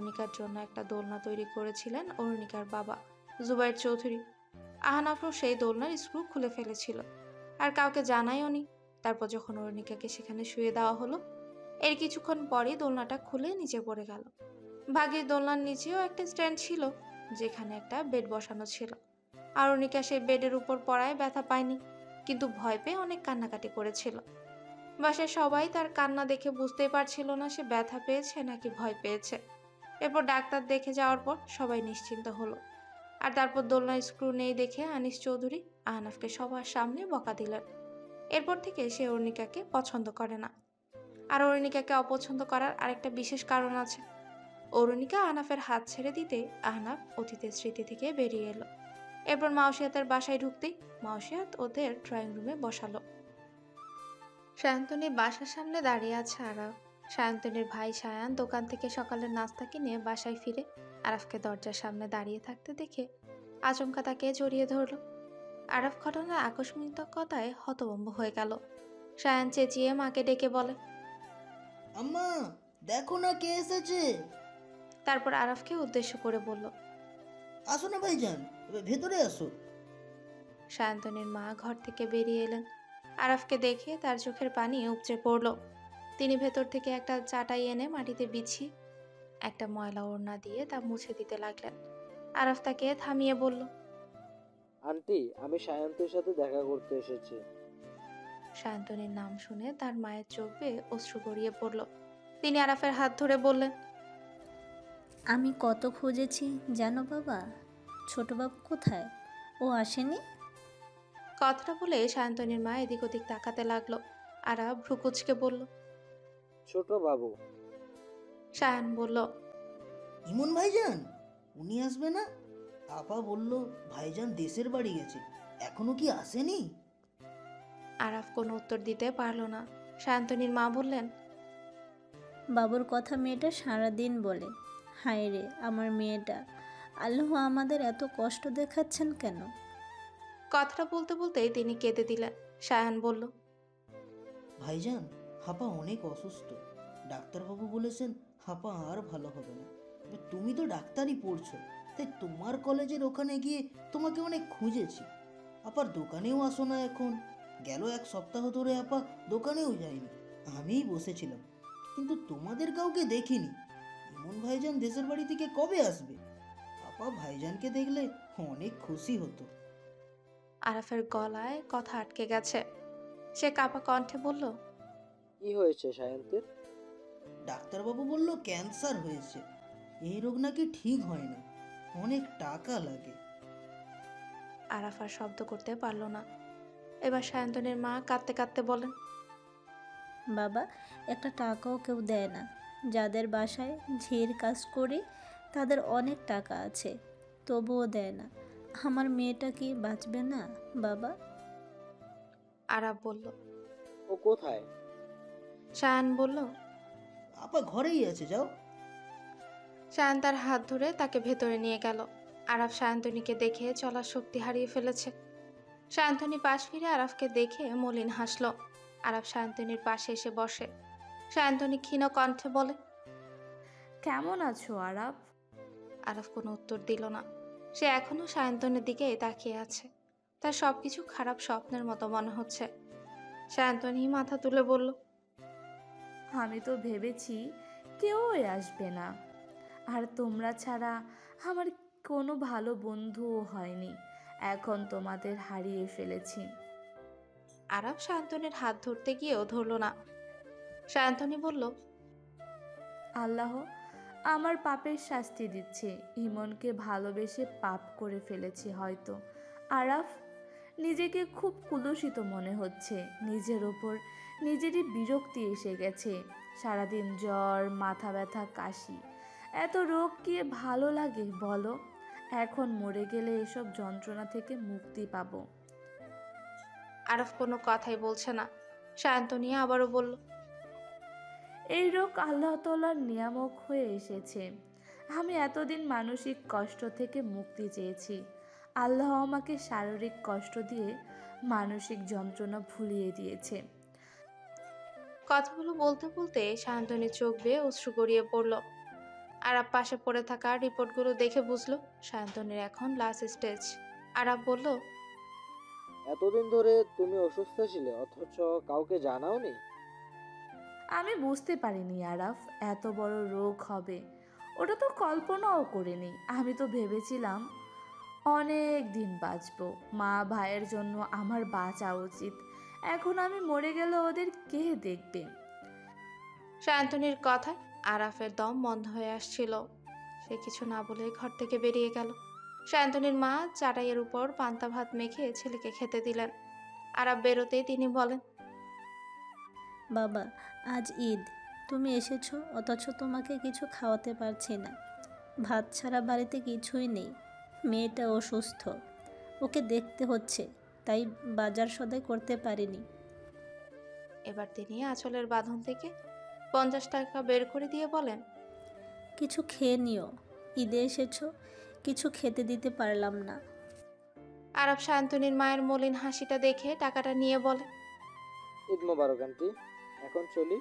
অরুণিকার জন্য একটা দোলনা তৈরি করেছিলেন অরুণিকার বাবা জুবাইর চৌধুরী। আহনাফও সেই দোলনার স্ক্রু খুলে ফেলেছিল, আর কাউকে জানায়ওনি। তারপর যখন অরুণিকাকে সেখানে শুয়ে দেওয়া হলো, এর কিছুক্ষণ পরেই দোলনাটা খুলে নিচে পড়ে গেল। ভাগ্যিস দোলনার নিচেও একটা স্ট্যান্ড ছিল, যেখানে একটা বেড বসানো ছিল। অরুণিকা সেই বেডের উপর পড়ায় ব্যথা পায়নি, কিন্তু ভয় পেয়ে অনেক কান্নাকাটি করেছিল। বাসায় সবাই তার কান্না দেখে বুঝতেই পারছিল না সে ব্যথা পেয়েছে নাকি ভয় পেয়েছে। এরপর ডাক্তার দেখে যাওয়ার পর সবাই নিশ্চিন্ত হলো। আর তারপর দোলনার স্ক্রু নেই দেখে আনিস চৌধুরী আহনাফকে সবার সামনে বকা দিলেন। এরপর থেকে সে অরুণিকাকে পছন্দ করে না। আর অরুণিকাকে অপছন্দ করার আরেকটা বিশেষ কারণ আছে। অরুণিকা আহনাফের হাত ছেড়ে দিতে আহনাফ অতীতের স্মৃতি থেকে বেরিয়ে এলো। এরপর মাওসিয়াতের বাসায় ঢুকতেই মাওসিয়াত ওদের ড্রয়িং রুমে বসালো। সায়ন্তনীর বাসার সামনে দাঁড়িয়ে আছে আরাফ। সায়ন্তনীর ভাই সায়ান দোকান থেকে সকালের নাস্তা কিনে বাসায় ফিরে আরাফকে দরজার সামনে দাঁড়িয়ে থাকতে দেখে আচমকা তাকে জড়িয়ে ধরল। আরাফ ঘটনার আকস্মিকতায় হতভম্ব হয়ে গেল। সায়ান চেঁচিয়ে মাকে ডেকে বলে, আম্মা, দেখো না কে এসেছে। তারপর আরাফকে উদ্দেশ্য করে বলল, আসো না ভাইজান, ভেতরে আসো। সায়ন্তনীর মা ঘর থেকে বেরিয়ে এলেন। আরাফকে দেখে তার চোখের পানি উপচে পড়ল। তিনি ভেতর থেকে একটা চাটাই এনে মাটিতে বিছিয়ে একটা ময়লা ওড়না দিয়ে তা মুছে দিতে লাগলেন। আরাফ তাকে থামিয়ে বলল, আন্টি, আমি সায়ন্তের সাথে দেখা করতে এসেছি। সায়ন্তনীর নাম শুনে তার মায়ের চোখ বেয়ে অশ্রু গড়িয়ে পড়ল। তিনি আরাফের হাত ধরে বললেন, আমি কত খুঁজেছি জানো বাবা, ছোটবাবু কোথায়? ও আসেনি? কথাটা বলে সায়ন্তনীর মা এদিক ওদিক তাকাতে লাগলো। আরাফ ভ্রুকুচকে বলল, ছোট বাবু। সায়ান বলল, ইমন ভাইজান, উনি আসবে না? আপা বলল ভাইজান দেশের বাড়ি গেছে, এখনো কি আসেনি? আরাফ কোনো উত্তর দিতে পারল না। সায়ন্তনীর মা বললেন, বাবুর কথা মেয়েটা সারাদিন বলে। হায় রে আমার মেয়েটা, আল্লাহ আমাদের এত কষ্ট দেখাচ্ছেন কেন? কথাটা বলতে বলতেই তিনি কেঁদে দিলেন। সায়ান বলল, ভাইজান, হাপা অনেক অসুস্থ। ডাক্তারবাবু বলেছেন হাপা আর ভালো হবে না। তুমি তো ডাক্তারই পড়ছো, তাই তোমার কলেজের ওখানে গিয়ে তোমাকে অনেক খুঁজেছি। আপার দোকানেও আসো না এখন। গেল 1 সপ্তাহ ধরে আপা দোকানেও যায়নি, আমিই বসেছিলাম, কিন্তু তোমাদের কাউকে দেখিনি। ইমন ভাইজান দেশের বাড়ি থেকে কবে আসবে? আপা ভাইজানকে দেখলে অনেক খুশি হতো। আরাফের গলায় কথা আটকে গেছে। সে কাঁপা কণ্ঠে বলল, কি হয়েছে সায়ন্তের? ডাক্তারবাবু বলল ক্যান্সার হয়েছে। এই রোগ নাকি ঠিক হয় না, অনেক টাকা লাগে। আরাফ আর শব্দ করতে পারল না। এবার সায়ন্তনীর মা কাঁদতে কাঁদতে বলেন, বাবা, একটা টাকাও কেউ দেয় না। যাদের বাসায় ঝির কাজ করি তাদের অনেক টাকা আছে, তবুও দেয় না। আমার মেয়েটা কি বাঁচবে না বাবা? আরাফ বলল। ও কোথায়? সায়ান বলল। আপা ঘরেই আছে, যাও। সায়ান তার হাত ধরে তাকে ভেতরে নিয়ে গেল। আরাফ সায়ন্তনীকে দেখে চলার শক্তি হারিয়ে ফেলেছে। সায়ন্তনী পাশ ফিরে আরাফকে দেখে মলিন হাসল। আরাফ সায়ন্তনীর পাশে এসে বসে। সায়ন্তনী ক্ষীণ কণ্ঠে বলে, কেমন আছো আরাফ? আরাফ কোনো উত্তর দিল না। সে এখনো সায়ন্তনীর দিকে তাকিয়ে আছে। তার সবকিছু খারাপ স্বপ্নের মতো মনে হচ্ছে। সায়ন্তনী মাথা তুলে বলল, আমি তো ভেবেছি কেউই আসবে না, আর তোমরা ছাড়া আমার কোনো ভালো বন্ধুও হয়নি। এখন তোমাদের হারিয়ে ফেলেছি। আরাফ সায়ন্তনীর হাত ধরতে গিয়েও ধরল না। সায়ন্তনী বলল, আল্লাহ আমার পাপের শাস্তি দিচ্ছে। ইমনকে ভালোবেসে পাপ করে ফেলেছি হয়তো। আরাফ, নিজেকে খুব কুলুষিত মনে হচ্ছে। নিজের ওপর নিজেরই বিরক্তি এসে গেছে। সারাদিন জ্বর, মাথা ব্যথা, কাশি, এত রোগ কি ভালো লাগে বলো? এখন মরে গেলে এসব যন্ত্রণা থেকে মুক্তি পাবো। আরাফ কোনো কথাই বলছে না। সায়ন্তনী আবারও বলল, এই রোগ আল্লাহ তাআলার নিয়ামক হয়ে এসেছে। আমি এতদিন মানসিক কষ্ট থেকে মুক্তি চেয়েছি। আল্লাহ আমাকে শারীরিক কষ্ট দিয়ে মানসিক যন্ত্রণা ভুলিয়ে দিয়েছে। কথাগুলো বলতে বলতে সায়ন্তনীর চোখ বেয়ে অশ্রু গড়িয়ে পড়ল। আরাব পাশে পড়ে থাকা রিপোর্টগুলো দেখে বুঝলো সায়ন্তনীর এখন লাস্ট স্টেজ। আরাব বলল, এতদিন ধরে তুমি অসুস্থ ছিলে অথচ কাউকে জানাওনি? আমি বুঝতে পারিনি আরাফ এত বড় রোগ হবে, ওটা তো কল্পনাও করিনি। আমি তো ভেবেছিলাম অনেক দিন বাঁচবো, মা ভাইয়ের জন্য আমার বাঁচা উচিত। এখন আমি মরে গেলে ওদের কে দেখবে? সায়ন্তনীর কথায় আরাফের দম বন্ধ হয়ে আসছিল। সে কিছু না বলে ঘর থেকে বেরিয়ে গেল। সায়ন্তনীর মা চাটাইয়ের উপর পান্তা ভাত মেখে ছেলেকে খেতে দিলেন। আরাফ বেরোতেই তিনি বলেন, বাবা, আজ ঈদ, তুমি এসেছো অথচ তোমাকে কিছু খাওয়াতে পারছি না। ভাত ছাড়া বাড়িতে কিছুই নেই। মেয়েটা অসুস্থ, ওকে দেখতে হচ্ছে, তাই বাজার সদাই করতে পারিনি। এবার তিনি আঁচলের বাঁধন থেকে 50 টাকা বের করে দিয়ে বলেন, কিছু খেয়ে নিও, ঈদে এসেছো, কিছু খেতে দিতে পারলাম না। আরাফ সায়ন্তনীর মায়ের মলিন হাসিটা দেখে টাকাটা নিয়ে বলে, ঈদ মোবারক আন্টি, এখন চলি।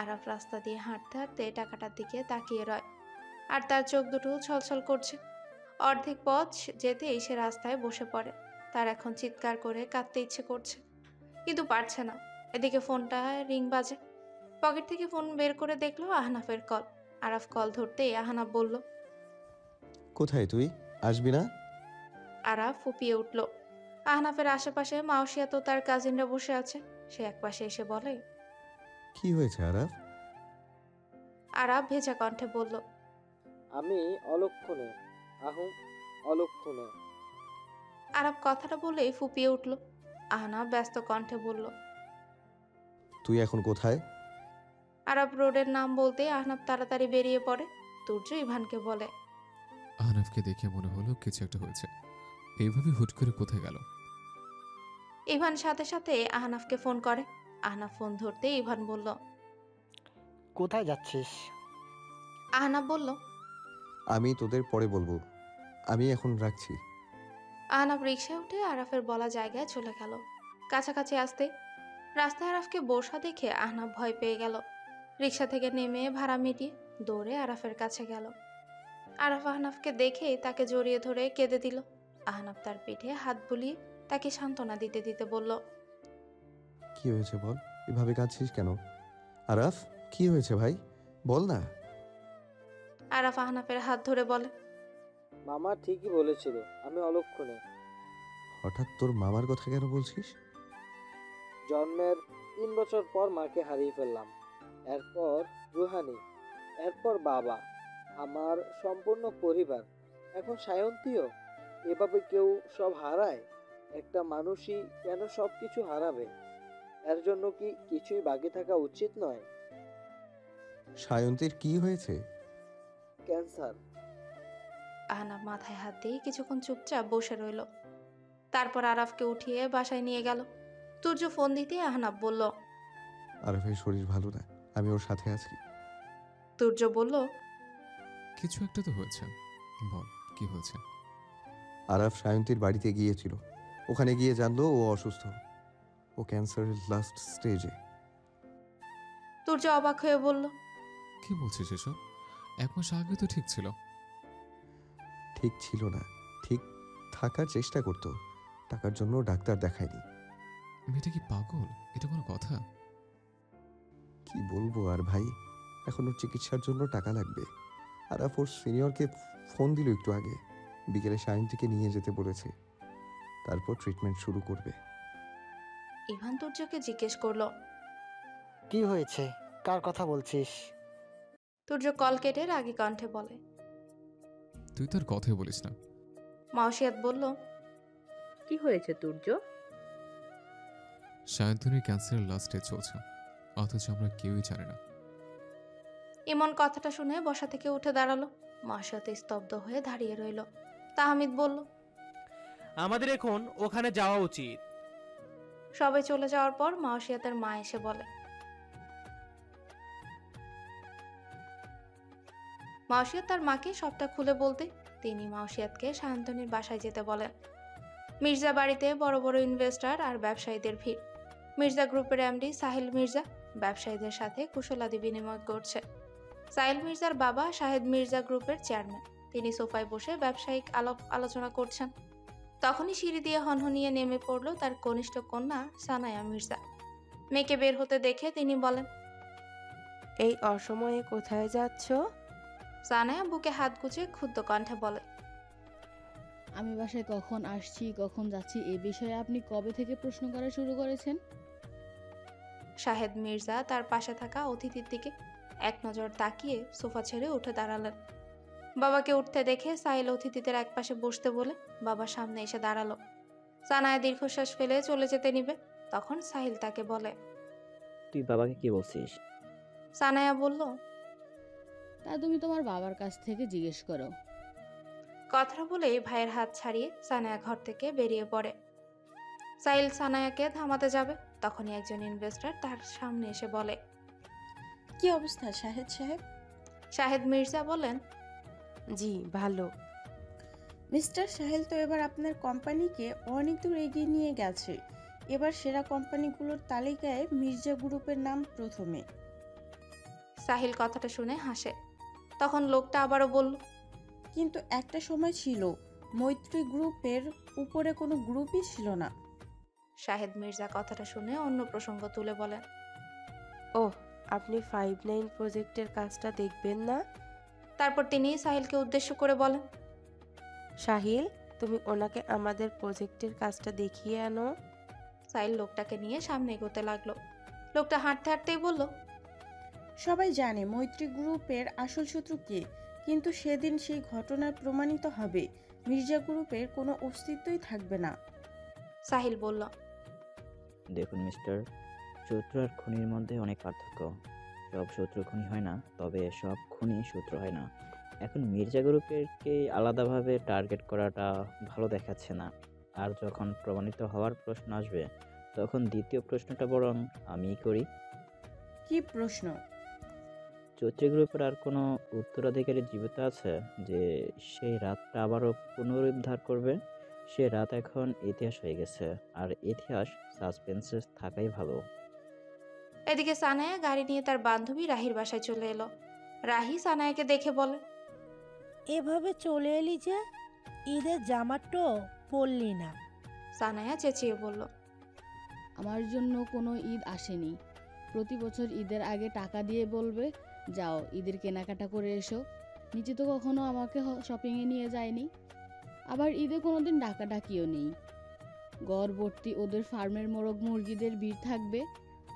আরাফ রাস্তা দিয়ে হাঁটতে হাঁটতে টাকাটার দিকে তাকিয়ে রয়, আর তার চোখ দুটো ছলছল করছে। অর্ধেক পথ যেতেই সে রাস্তায় বসে পড়ে। তার এখন চিৎকার করে কাঁদতে ইচ্ছে করছে, কিন্তু পারছে না। এদিকে ফোনটা রিং বাজে। পকেট থেকে ফোন বের করে দেখলো আহনাফের কল। আরাফ কল ধরতেই আহনাফ বলল, কোথায় তুই? আসবি না? আরাফ ফুপিয়ে উঠল। আহনাফের আশেপাশে মাওসিয়া তো তার কাজিনরা বসে আছে। সে একপাশে এসে বলে, কি হয়েছে আরাফ? আরাফ ভেজা কণ্ঠে বলল, আমি অলক্ষণে, অলক্ষণে। আরাফ কথাটা বলেই ফুপিয়ে উঠল। আহনাফ ব্যস্ত কণ্ঠে বলল, তুই এখন কোথায়? আরাফ রোডের নাম বলতে আহনাফ তাড়াতাড়ি বেরিয়ে পড়ে। তুর্য ইভানকে বলে, আহনাফকে দেখে মনে হলো কিছু একটা হয়েছে। এইভাবে হুট করে কোথায় গেল? ইভান সাথে সাথে আহনাফকে ফোন করে। আহনাফ ফোন ধরতে ইভান বলল, কোথায় যাচ্ছিস? আহনাফ বলল, আমি তোদের পরে বলবো, আমি এখন রাখছি। আহনাফ রিকশায় উঠে আরাফের বলা জায়গায় চলে গেল। কাছাকাছি আসতে রাস্তায় আরাফকে বসা দেখে আহনাফ ভয় পেয়ে গেল। রিকশা থেকে নেমে ভাড়া মিটিয়ে দৌড়ে আরাফের কাছে গেল। আরাফ আহনাফকে দেখেই তাকে জড়িয়ে ধরে কেঁদে দিল। আহনাফ তার পিঠে হাত বুলিয়ে তাকে সান্ত্বনা দিতে দিতে বলল, কি হয়েছে বল, এভাবে কাঁদছিস কেন? আরাফ, কি হয়েছে ভাই, বল না। আরাফ আহনাফের হাত ধরে বলে, মামা ঠিকই বলেছিল, আমি অলক্ষণে। হঠাৎ তোর মামার কথা কেন বলছিস? জন্মের 3 বছর পর মাকে হারিয়ে ফেললাম। এরপর রুহানি, এরপর বাবা, আমার সম্পূর্ণ পরিবার, এখন সায়ন্তীও। এভাবে কেউ সব হারায়? একটা মানুষই কেন সব কিছু হারাবে? এর জন্য কি কিছুই বাকি থাকা উচিত নয়? সায়ন্তীর কি হয়েছে? ক্যান্সার। আহনাফ মাথায় হাত দিয়ে কিছুক্ষণ চুপচাপ বসে রইল। তারপর আরাফকে উঠিয়ে বাসায় নিয়ে গেল। তুর্য ফোন দিতে আহনাফ বলল, আরাফের শরীর ভালো না, আমি ওর সাথে আছি। তুর্য বলল, কিছু একটা তো হয়েছে, বল কি হয়েছে? আরাফ সায়ন্তীর বাড়িতে গিয়েছিল, ওখানে গিয়ে জানলো ও অসুস্থ, ও ক্যান্সারের লাস্ট স্টেজে। তুর্য অবাক হয়ে বলল, কি বলছিস এসব? 1 মাস আগে তো ঠিক ছিল। ঠিক ছিল না, ঠিক থাকার চেষ্টা করতো, টাকার জন্য ডাক্তার দেখায়নি। মেয়েটা কি পাগল? এটা কোনো কথা? কি বলবো আর ভাই, এখন ওর চিকিৎসার জন্য টাকা লাগবে। আরাফ ওর সিনিয়রকে ফোন দিল একটু আগে, বিকেলে সায়ন্তীকে নিয়ে যেতে বলেছে, তারপর ট্রিটমেন্ট শুরু করবে। ইভান তুর্যকে জিজ্ঞেস করলো, কি হয়েছে? কার কথা বলছিস? তুর্য কল কেটে রাগী কণ্ঠে বলে, তুই তোর কথাই বলিস না। মাওসিয়াত বলল, কি হয়েছে তুর্য? সায়ন্তনীর ক্যান্সারের লাস্ট স্টেজ চলছে, অথচ আমরা কেউই জানি না। ইমন কথাটা শুনে বসা থেকে উঠে দাঁড়ালো। মাওসিয়াত স্তব্ধ হয়ে দাঁড়িয়ে রইল। তাহমিদ বলল, আমাদের এখন ওখানে যাওয়া উচিত। সবাই চলে যাওয়ার পর মাওসিয়াতের মা এসে বলে, মাওসিয়াত তার মাকে সবটা খুলে বলতে তিনি মাওসিয়াতকে সায়ন্তনীর বাসায় যেতে বলেন। মির্জা বাড়িতে বড় বড় ইনভেস্টর আর ব্যবসায়ীদের ভিড়। মির্জা গ্রুপের এমডি সাহিল মির্জা ব্যবসায়ীদের সাথে কুশলাদি বিনিময় করছে। সাইল মির্জার বাবা শাহেদ মির্জা গ্রুপের চেয়ারম্যান। তিনি সোফায় বসে ব্যবসায়িক আলাপ আলোচনা করছেন। তখনই সিঁড়ি দিয়ে হনহনিয়ে নেমে পড়ল তার কনিষ্ঠ কন্যা সানায়া মির্জা। মেয়েকে বের হতে দেখে তিনি বলেন, এই অসময়ে কোথায় যাচ্ছ? সানায়া বুকে হাত গুজে ক্ষুব্ধ কণ্ঠে বলে, আমি বাসায় কখন আসছি কখন যাচ্ছি এ বিষয়ে আপনি কবে থেকে প্রশ্ন করা শুরু করেছেন? শাহেদ মির্জা তার পাশে থাকা অতিথির দিকে এক নজর তাকিয়ে সোফা ছেড়ে উঠে দাঁড়ালেন। বাবাকে উঠতে দেখে সাইল অতিথিদের একপাশে বসতে বলে বাবার সামনে এসে দাঁড়ালো। সানায়া দীর্ঘশ্বাস ফেলে চলে যেতে নিবে, তখন সাহিল তাকে বলে, তুই বাবাকে কি বলছিস? সানায়া বলল, তা তুমি তোমার বাবার কাছ থেকে জিজ্ঞেস করো। কথা বলেই ভাইয়ের হাত ছাড়িয়ে সানায়া ঘর থেকে বেরিয়ে পড়ে। সাইল সানায়াকে থামাতে যাবে, তখনই একজন ইনভেস্টর তার সামনে এসে বলে, কি অবস্থা শাহেদ সাহেব? শাহেদ মির্জা বলেন, জি ভালো। মিস্টার সাহেল তো এবার আপনার কোম্পানিকে অনেক দূর এগিয়ে নিয়ে গেছে। এবার সেরা কোম্পানিগুলোর তালিকায় মির্জা গ্রুপের নাম প্রথমে। সাহিল কথাটা শুনে হাসে। তখন লোকটা আবারও বলল, কিন্তু একটা সময় ছিল মৈত্রী গ্রুপের উপরে কোনো গ্রুপই ছিল না। শাহেদ মির্জা কথাটা শুনে অন্য প্রসঙ্গ তুলে বলেন, ওহ, আপনি 5-9 প্রজেক্টের কাজটা দেখবেন না? তারপর তিনি সাহিলকে উদ্দেশ্য করে বলেন, সাহিল, তুমি ওনাকে আমাদের প্রজেক্টের কাজটা দেখিয়ে আনো। সাহিল লোকটাকে নিয়ে সামনে এগোতে লাগলো। লোকটা হাঁটতে হাঁটতেই বলল, সবাই জানে মৈত্রী গ্রুপের আসল শত্রু কে, কিন্তু সেদিন সেই ঘটনার প্রমাণিত হবে মির্জা গ্রুপের কোনো অস্তিত্বই থাকবে না। সাহিল বলল, দেখুন মিস্টার, শত্রু আর খুনির মধ্যে অনেক পার্থক্য। সব শত্রু খুনি হয় না, তবে সব খুনি শত্রু হয় না। এখন মির্জা গ্রুপেরকে আলাদাভাবে টার্গেট করাটা ভালো দেখাচ্ছে না। আর যখন প্রমাণিত হওয়ার প্রশ্ন আসবে, তখন দ্বিতীয় প্রশ্নটা বরং আমিই করি। কি প্রশ্ন? চৌধুরী গ্রুপের আর কোনো উত্তরাধিকারী জীবিত আছে যে সেই রাতটা আবারও পুনরুদ্ধার করবে? সে রাত এখন ইতিহাস হয়ে গেছে, আর ইতিহাস সাসপেন্সে থাকাই ভালো। এদিকে সানায়া গাড়ি নিয়ে তার বান্ধবী রাহির বাসায় চলে এলো। রাহি সানায়াকে দেখে বলে, এভাবে চলে এলি যে? ঈদের জামাটো পরলি না? সানায়া চেঁচিয়ে বলল, আমার জন্য কোনো ঈদ আসেনি। প্রতি বছর ঈদের আগে টাকা দিয়ে বলবে, যাও ঈদের কেনাকাটা করে এসো। নিচে তো কখনো আমাকে শপিংয়ে নিয়ে যায়নি। আবার ঈদে কোনোদিন ডাকাডাকিও নেই। গড়বর্তী ওদের ফার্মের মোরগ মুরগিদের ভিড় থাকবে।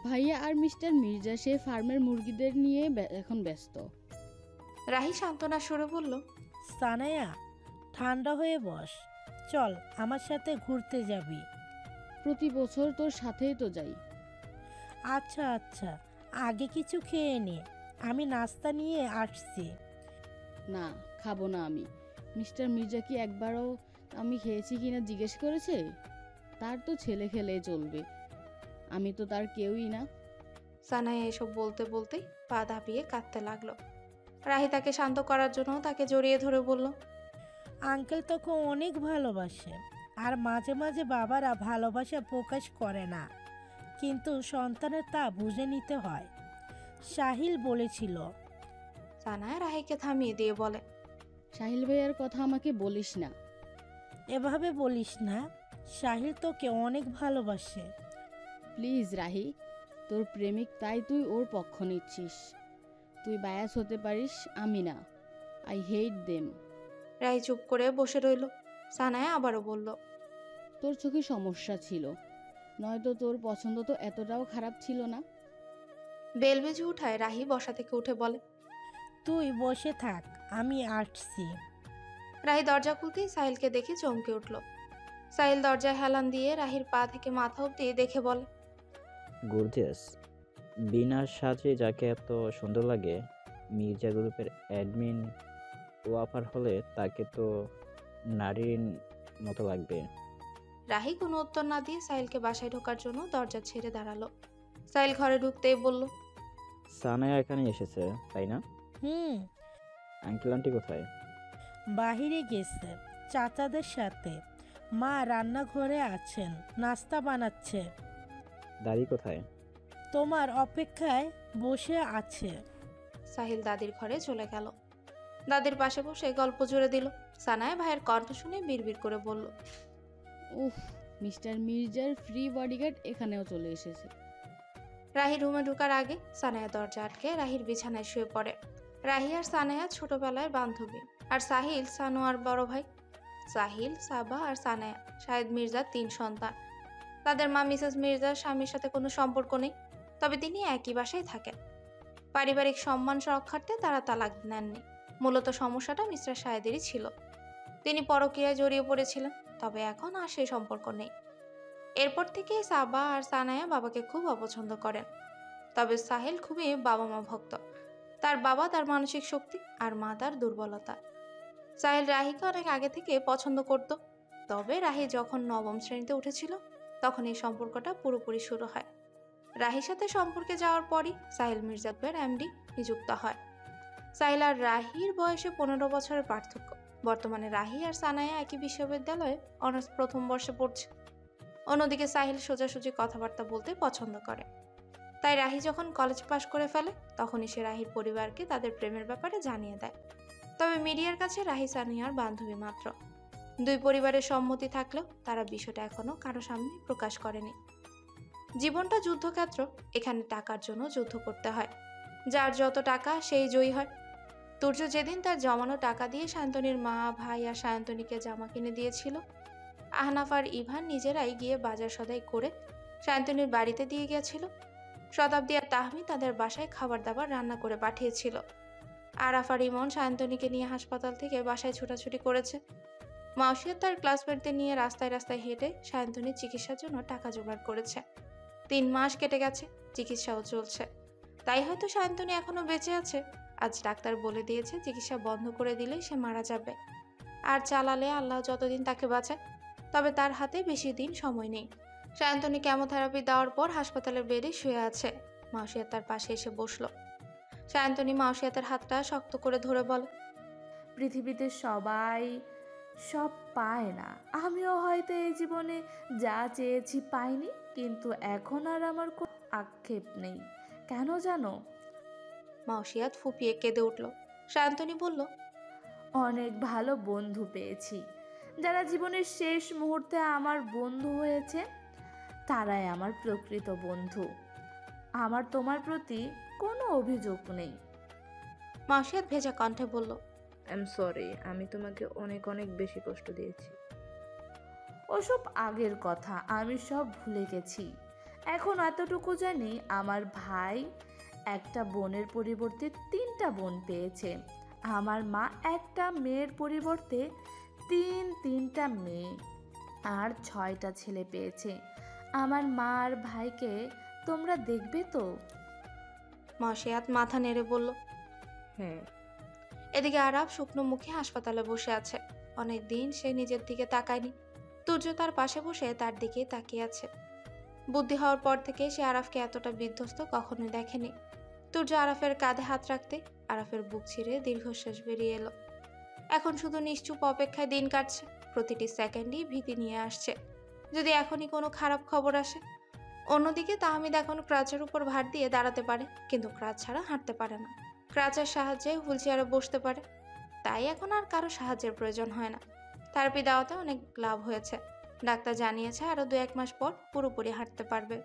ভাইয়া আর মিস্টার মির্জা সে ফার্মের মুরগিদের নিয়ে এখন ব্যস্ত। রাহি সান্ত্বনা সুরে বলল, সানায়া, ঠান্ডা হয়ে বস, চল আমার সাথে ঘুরতে যাবি। প্রতি বছর তোর সাথেই তো যাই। আচ্ছা আচ্ছা, আগে কিছু খেয়ে নে, আমি নাস্তা নিয়ে আসছি। না, খাবো না আমি। মিস্টার মির্জা কি একবারও আমি খেয়েছি কিনা জিজ্ঞেস করেছে? তার তো ছেলে খেলে চলবে, আমি তো তার কেউই না। সানায়া এসব বলতে বলতেই পা দাপিয়ে কাঁদতে লাগলো। রাহি তাকে শান্ত করার জন্য তাকে জড়িয়ে ধরে বলল, আঙ্কেল তোকে অনেক ভালোবাসে, আর মাঝে মাঝে বাবারা ভালোবাসা প্রকাশ করে না, কিন্তু সন্তানের তা বুঝে নিতে হয়, সাহিল বলেছিল। সানায়া রাহিকে থামিয়ে দিয়ে বলে, সাহিল ভাইয়ার কথা আমাকে বলিস না। এভাবে বলিস না, সাহিল তোকে অনেক ভালোবাসে। প্লিজ রাহি, তোর প্রেমিক তাই তুই ওর পক্ষ নিচ্ছিস। তুই বায়াস হতে পারিস, আমি না। I hate them. রাহি চুপ করে বসে রইল। সানায়া আবারও বলল, তোর চোখে সমস্যা ছিল, নয়তো তোর পছন্দ তো এতটাও খারাপ ছিল না। বেল বেজে উঠায় রাহি বসা থেকে উঠে বলে, তুই বসে থাক, আমি আসছি। রাহি দরজা খুলতেই সাহিলকে দেখে চমকে উঠল। সাহিল দরজায় হেলান দিয়ে রাহির পা থেকে মাথা অব্দি দেখে বলে, গর্জিয়াস। বিনা সাজে যাকে এত সুন্দর লাগে, মির্জা গ্রুপের অ্যাডমিন ওয়াফার হলে তাকে তো নারীর মতো লাগবে। রাহি কোনো উত্তর না দিয়ে সাহিলকে বাসায় ঢোকার জন্য দরজা ছেড়ে দাঁড়ালো। সাহিল ঘরে ঢুকতেই বলল, সানায়া এখানে এসেছে তাই না? আঙ্কেল আন্টি কোথায়? বাহিরে গেছে চাচাদের সাথে, মা রান্নাঘরে আছেন, নাস্তা বানাচ্ছে। দাদি কোথায়? তোমার অপেক্ষায় বসে আছে। সাহিল দাদির ঘরে চলে গেল। দাদির পাশে বসে গল্প জুড়ে দিল। সানায়া ভাইয়ের কণ্ঠ শুনে বিড়বিড় করে বলল, উফ, মিস্টার মির্জার ফ্রি বডিগার্ড এখানেও চলে এসেছে। রাহি রুমে ঢোকার আগে সানায়া দরজা আটকে রাহির বিছানায় শুয়ে পড়ে। রাহি আর সানায়া ছোটবেলায় বান্ধবী, আর সাহিল সানোয়ার বড় ভাই। সাহিল, সাবা আর সানায়া শাহেদ মির্জার 3 সন্তান। তাদের মা মিসেস মির্জার স্বামীর সাথে কোনো সম্পর্ক নেই, তবে তিনি একই বাসায় থাকেন। পারিবারিক সম্মান রক্ষার্থে তারা তালাক নেননি। মূলত সমস্যাটা মিস্টার শাহেদেরই ছিল। তিনি পরকীয়ায় জড়িয়ে পড়েছিলেন, তবে এখন আর সেই সম্পর্ক নেই। এরপর থেকে সাবা আর সানায়া বাবাকে খুব অপছন্দ করেন। তবে সাহিল খুবই বাবা মা ভক্ত। তার বাবা তার মানসিক শক্তি আর মা তার দুর্বলতা। সাহিল রাহিকে অনেক আগে থেকে পছন্দ করত, তবে রাহি যখন 9ম শ্রেণীতে উঠেছিল তখন এই সম্পর্কটা পুরোপুরি শুরু হয়। রাহির সাথে সম্পর্কে যাওয়ার পরই সাহিল মির্জার এমডি নিযুক্ত হয়। সাহিল আর রাহির বয়সে 15 বছরের পার্থক্য। বর্তমানে রাহি আর সানায়া একই বিশ্ববিদ্যালয়ে অনার্স প্রথম বর্ষে পড়ছে। অন্যদিকে সাহিল সোজাসুজি কথাবার্তা বলতে পছন্দ করে, তাই রাহি যখন কলেজ পাশ করে ফেলে তখনই সে রাহির পরিবারকে তাদের প্রেমের ব্যাপারে জানিয়ে দেয়। তবে মিডিয়ার কাছে রাহি সানিয়ার বান্ধবী মাত্র। 2 পরিবারের সম্মতি থাকলেও তারা বিষয়টা এখনো কারো সামনে প্রকাশ করেনি। জীবনটা যুদ্ধক্ষেত্র, এখানে টাকার জন্য যুদ্ধ করতে হয়। যার যত টাকা সেই জয়ী হয়। তুর্য যেদিন তার জমানো টাকা দিয়ে সায়ন্তনীর মা, ভাই আর সায়ন্তনীকে জামা কিনে দিয়েছিল, আহনাফ আর ইভান নিজেরাই গিয়ে বাজার সদাই করে সায়ন্তনীর বাড়িতে দিয়ে গিয়েছিল। শতাব্দী আর তাহমি তাদের বাসায় খাবার দাবার রান্না করে পাঠিয়েছিল। আরাফ আর ইমন সায়ন্তনীকে নিয়ে হাসপাতাল থেকে বাসায় ছোটাছুটি করেছে। মাউসিয়া তার ক্লাসমেটদের নিয়ে রাস্তায় রাস্তায় হেঁটে সায়ন্তনীর চিকিৎসার জন্য টাকা জোগাড় করেছে। 3 মাস কেটে গেছে, চিকিৎসাও চলছে। তাই হয়তো সায়ন্তনী এখনো বেঁচে আছে। আজ ডাক্তার বলে দিয়েছে চিকিৎসা বন্ধ করে দিলে সে মারা যাবে। আর চালালে আল্লাহ যতদিন তাকে বাঁচায়, তবে তার হাতে বেশি দিন সময় নেই। সায়ন্তনী কেমোথেরাপি দেওয়ার পর হাসপাতালের বেডে শুয়ে আছে। মাউসিয়া তার পাশে এসে বসলো। সায়ন্তনী মাউসিয়াতের হাতটা শক্ত করে ধরে বলে, পৃথিবীতে সবাই সব পায় না। আমিও হয়তো এই জীবনে যা চেয়েছি পাইনি, কিন্তু এখন আর আমার কোনো আক্ষেপ নেই। কেন জানো? মাউসিয়াত ফুপিয়ে কেঁদে উঠল। সায়ন্তনী বলল, অনেক ভালো বন্ধু পেয়েছি। যারা জীবনের শেষ মুহূর্তে আমার বন্ধু হয়েছে, তারাই আমার প্রকৃত বন্ধু। আমার তোমার প্রতি কোনো অভিযোগ নেই। মাউসিয়াত ভেজা কণ্ঠে বলল, আই এম সরি, আমি তোমাকে অনেক অনেক বেশি কষ্ট দিয়েছি। ওসব আগের কথা, আমি সব ভুলে গেছি। এখন এতটুকু জানি, আমার ভাই একটা বোনের পরিবর্তে 3টা বোন পেয়েছে। আমার মা একটা মেয়ের পরিবর্তে 3টা মেয়ে আর 6টা ছেলে পেয়েছে। আমার মা আর ভাইকে তোমরা দেখবে তো? মাউসিয়াত মাথা নেড়ে বলল, হ্যাঁ। এদিকে আরাফ শুকনো মুখে হাসপাতালে বসে আছে। অনেক দিন সে নিজের দিকে তাকায়নি। তুর্য তার পাশে বসে তার দিকে তাকিয়ে আছে। বুদ্ধি হওয়ার পর থেকে সে আরাফকে এতটা বিধ্বস্ত কখনোই দেখেনি। তুর্য আরাফের কাঁধে হাত রাখতে আরাফের বুক ছিঁড়ে দীর্ঘশ্বাস বেরিয়ে এলো। এখন শুধু নিশ্চুপ অপেক্ষায় দিন কাটছে। প্রতিটি সেকেন্ডই ভীতি নিয়ে আসছে, যদি এখনই কোনো খারাপ খবর আসে। অন্যদিকে তাহমিদ এখন ক্রাচের উপর ভার দিয়ে দাঁড়াতে পারে, কিন্তু ক্রাচ ছাড়া হাঁটতে পারে না। ক্রাচের সাহায্যে হুইল চেয়ারে বসতে পারে, তাই এখন আর কারো সাহায্যের প্রয়োজন হয় না। থেরাপি দেওয়াতে অনেক লাভ হয়েছে। ডাক্তার জানিয়েছে আরো 2-1 মাস পর পুরোপুরি হাঁটতে পারবে।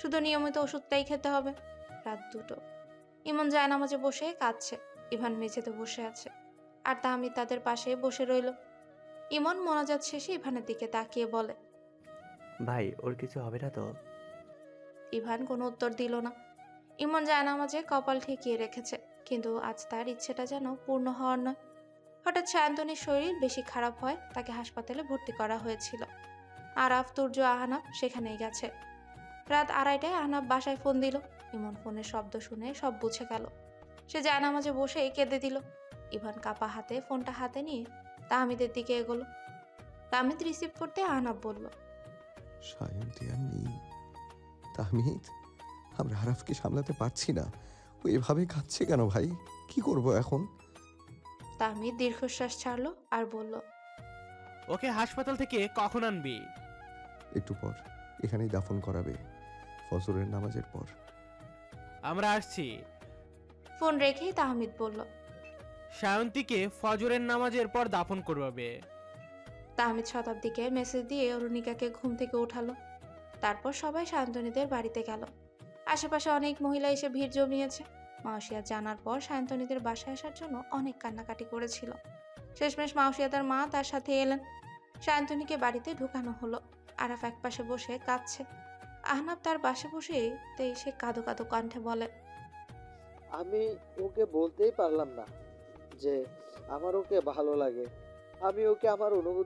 শুধু নিয়মিত ওষুধটাই খেতে হবে। রাত 2টো। ইমন জায়নামাজে বসে কাঁদছে। ইভান মেঝেতে বসে আছে, আর তাহমিদ তাদের পাশে বসে রইল। ইমন মোনাজাত শেষে ইভানের দিকে তাকিয়ে বলে, ভাই, ওর কিছু হবে না তো? ইভান কোনো উত্তর দিল না। ইমন জায়নামাজে কপাল ঠেকিয়ে রেখেছে, কিন্তু আজ তার ইচ্ছেটা যেন পূর্ণ হওয়ার নয়। হঠাৎ সায়ন্তনীর শরীর বেশি খারাপ হয়, তাকে হাসপাতালে ভর্তি করা হয়েছিল। আরাফ, তুর্য, আহনাফ সেখানেই গেছে। রাত 2:30টায় আহনাফ বাসায় ফোন দিল। ইমন ফোনের শব্দ শুনে সব বুঝে গেল। সে জায়নামাজে বসে কেঁদে দিল। ইভান কাপা হাতে ফোনটা হাতে নিয়ে তাহমিদের দিকে এগোলো। তাহমিদ রিসিভ করতে আহনাফ বলল, সায়ন্তী আর নেই। তাহমিদ, আমরা আরাফকে সামলাতে পারছি না। ও এভাবে কাঁদছে কেন ভাই? কি করব এখন? তাহমিদ দীর্ঘশ্বাস ছাড়লো আর বলল, ওকে হাসপাতাল থেকে কখন আনবি? একটু পর। এখানেই দাফন করাবে, ফজরের নামাজের পর। আমরা আসছি। ফোন রেখেই তাহমিদ বলল। সায়ন্তীকে ফজরের নামাজের পর দাফন করবে। তাহমিদ শতাব্দীকে মেসেজ দিয়ে অরুণিকাকে ঘুম থেকে উঠালো। তারপর সবাই সায়ন্তনীদের বাড়িতে গেল। আশেপাশে অনেক মহিলা এসে ভিড় জমিয়েছে। মাউসিয়া জানার পর সায়ন্তনীদের বাসায় আসার জন্য অনেক কান্নাকাটি করেছিল। শেষমেশ মাউসিয়াদার মা তার সাথে এলেন। সায়ন্তনীকে বাড়িতে ঢুকানো হলো। আরাফ একপাশে বসে কাঁদছে। আহনাব তার পাশে বসেই সে কাঁদো কাঁদো কণ্ঠে বলে, আমি ওকে বলতেই পারলাম না যে আমার ওকে ভালো লাগে। আমি ওকে আমার অনুভূতি